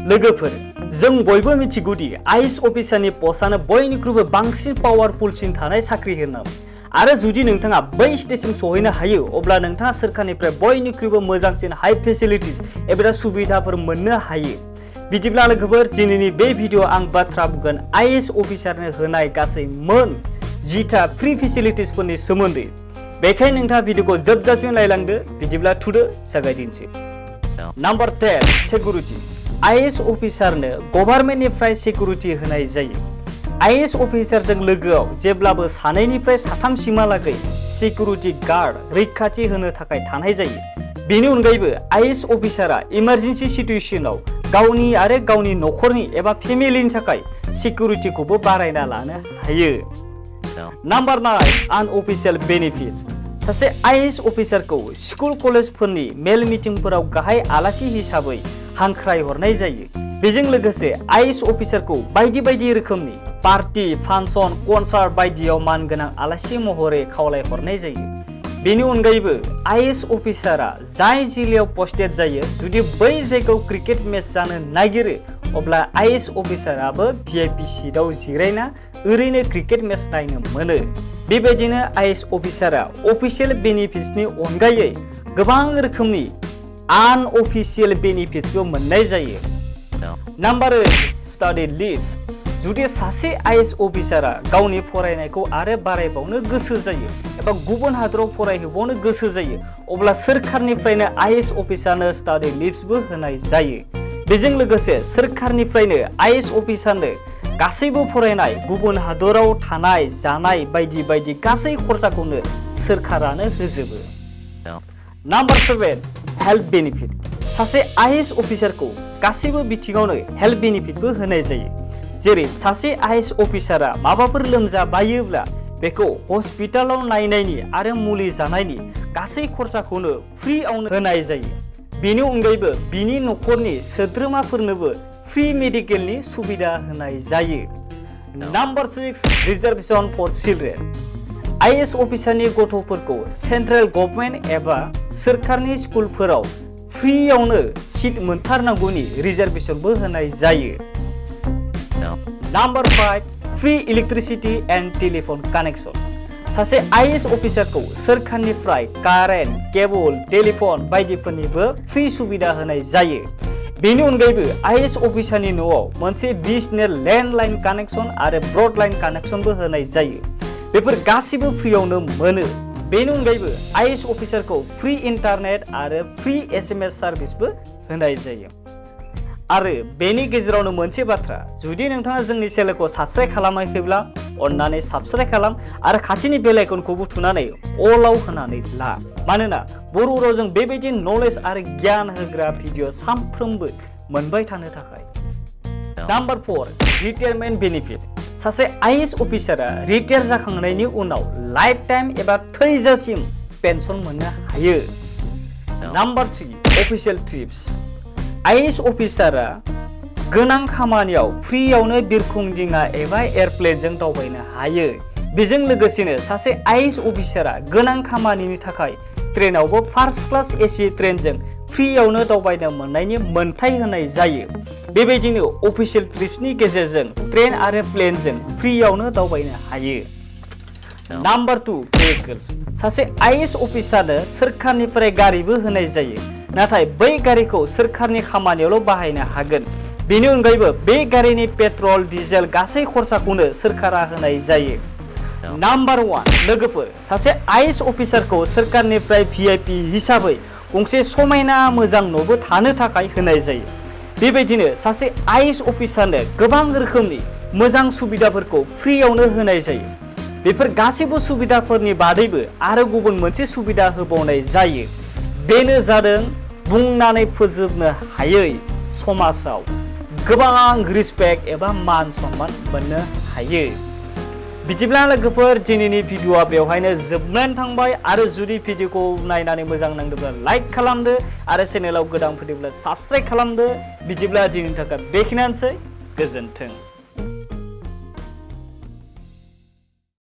लोगोफोर जों बयबो मिथिगौदि आइएएस अफिसारनि पस्टआनो बयनिख्रुइबो बांसिन पावारफुलसिन थानाय साख्रि होनना आरो जुदि नोंथाङा बै स्टेजसिम सहैनो हायो अब्ला नोंथाङा सोरखारनिफ्राय बयनिख्रुइबो मोजांसिन हाई फेसिलिटिज एबा सुबिदाफोर मोननो हायो। बिदिब्ला लोगोफोर दिनैनि बे भिडिअ आं बाथ्रा बुंगोन आइएएस अफिसारनो होनाय गासै मोन 10टा फ्रि फेसिलिटिसफोरनि सोमोन्दै। बेखायनो नोंथाङा भिडिअखौ जोबजासिम नायलांदो। बिदिब्ला थुदो जागायदिनोसै। Number 10 security. आइएएस अफिसारनो गभर्नमेन्टनिफ्राय सिकिउरिटि होनाय जायो। आइएएस अफिसारजों लोगोआव जेब्लाबो सानैनिफ्राय साथामसिमहालागै सिकिउरिटि गार्ड रैखाथि होनो थाखाय थानाय जायो। बेनि अनगायैबो आइएएस अफिसारा इमारजेन्सि सिचुएसनाव गावनि आरो गावनि नखरनि एबा फेमिलिनि थाखाय सिकिउरिटिखौबो बारायना लानो हायो। Number 9 unofficial benefits. सासे आइएएस अफिसारखौ स्कुल कलेजफोरनि मेल मिटिंफोराव गाहाय आलासि हिसाबै हांख्राय हरनाय जायो। बेजों लोगोसे आइएएस अफिसारखौ बायदि बायदि रोखोमनि पार्टी, फांसन, कनसार्ट बायदियाव मानगोनां आलासि महरै खावलायहरनाय जायो। बेनि अनगायैबो आइएएस अफिसारा जाय जिल्लायाव पस्टेड जायो जुदि बै जायगायाव क्रिकेट मेच जानो नागिरो अब्ला आइएएस अफिसाराबो भिआइपि सीटआव जिरायना ओरैनो क्रिकेट मेच नायनो मोनो। बेबायदिनो आइएएस अफिसारा अफिशियेल बेनिफिट्सनि अनगायै गोबां रोखोमनि आनअफिशियेल बेनिफिट्सबो मोननाय जायो। Number 8 study leaves. जुदि सासे आइएएस अफिसारा गावनि फरायनायखौ आरो बारायबावनो गोसो जायो एबा गुबुन हादराव फरायहैबावनो गोसो जायो अब्ला सोरखारनिफ्रायनो आइएएस अफिसारनो स्टाडि लिव्सबो होनाय जायो। बेजों लोगोसे सोरखारनिफ्रायनो आइएएस अफिसारनो गासैबो फरायनाय, गुबुन हादराव थानाय, जानाय बायदि बायदि गासै खरसाखौनो सोरखारानो होजोबो। Number 7 health benefit. सासे आइएएस अफिसारखौ गासैबो बिथिङावनो हेल्थ बेनिफिटबो होनाय जायो। जेरै सासे आइएएस अफिसारा माबाफोर लोमजाबायोब्ला बेखौ हस्पिटालाव नायनायनि आरो मुलि जानायनि गासै खरसाखौनो फ्रिआवनो होनाय जायो। बेनि अनगायैबो बिनि नखरनि सोद्रोमाफोरनोबो फ्रि मेडिकेलनि सुबिदा होनाय जायो। Number 6 reservation for children. IAS अफिसारनि गथ'फोरखौ सेन्ट्रेल गभर्नमेन्ट एबा सोरखारनि स्कुलफोराव फ्रियावनो सिट मोनथारनांगौनि रिजार्भेशनबो होनाय जायो। Number 5 free electricity and telephone connection. सासे आइएएस अफिसारखौ सोरखारनिफ्राय कारेन्ट, केबल, टेलिफन बायदिफोरनिबो फ्रि सुबिदा होनाय जायो। बेनि अनगायैबो आइएएस अफिसारनि न'आव मोनसे बिएसएनएल लेन्डलाइन कानेक्शन आरो ब्रडलाइन कानेक्शनबो होनाय जायो। बेफोर गासिबो फ्रियावनो मोनो। बेनि अनगायैबो आइएएस अफिसारखौ फ्रि इन्टारनेट आरो फ्रि एसएमएस सार्भिसबो होनाय जायो। आरो बेनि गेजेरावनो मोनसे बाथ्रा, जुदि नोंथाङा जोंनि चेनेलखौ साबस्क्राइब खालामाखैब्ला अन्नानै साबस्क्राइब खालाम आरो खाथिनि बेल आइकनखौबो थुनानै अलाव होनानै ला। मानोना बर' रावजों बेबायदि नलेज आरो गियान होग्रा भिडिअ सानफ्रोमबो मोनबाय थानो थाखाय। Number 4 retirement benefit. सासे आइएएस अफिसारा रिटायार जाखांनायनि उनाव लाइफ टाइम एबा थैजासिम पेन्सन मोननो हायो। Number 3 official trips. आइएएस अफिसारा गोनां खामानियाव फ्रियावनो बिरखं दिङा एबा एयारप्लेनजों दावबायनो हायो। बेजों लोगोसेनो सासे आइएएस अफिसारा गोनां खामानिनि थाखाय ट्रेनावबो फार्स्ट क्लास एसि ट्रेनजों फ्रियावनो दावबायनो मोननायनि मोनथाय होनाय जायो। बेबायदिनो अफिसियेल ट्रिप्सनि गेजेरजों ट्रेन आरो प्लेनजों फ्रियावनो दावबायनो हायो। Number 2 vehicles. सासे आइएएस अफिसारनो सोरखारनिफ्राय गारिबो होनाय जायो, नाथाय बै गारिखौ सोरखारनि खामानियावल' बाहायनो हागोन। बेनि अनगायैबो बे गारिनि पेट्रल, डिजेल गासै खरसाखौनो सोरखारा होनाय जायो। नम्बर 1 लोगोफोर, सासे आइएएस अफिसारखौ सोरखारनिफ्राय भिआइपि हिसाबै गंसे समायना मोजां न'बो थानो थाखाय होनाय जायो। बेबायदिनो सासे आइएएस अफिसारनो गोबां रोखोमनि मोजां सुबिदाफोरखौ फ्रियावनो होनाय जायो। बेफोर गासैबो सुबिदाफोरनि बादैबो आरो गुबुन मोनसे सुबिदा होबावनाय जायो। बेनो जादों बुंनानै फोजोबनो हायै समाजाव गोबां रिसपेक्ट एबा मान सन्मान मोननो हायो। बिदिब्ला लोगोफोर दिनैनि भिडिअआ बेवहायनो जोबनानै थांबाय। आरो जुदि भिडिअखौ नायनानै मोजां नांदोंब्ला लाइक खालामदो आरो चेनेलाव गोदान फैदोंब्ला साबस्क्राइब खालामदो। बिदिब्ला दिनैनि थाखाय बेखिनियानोसै। गोजोन्थों।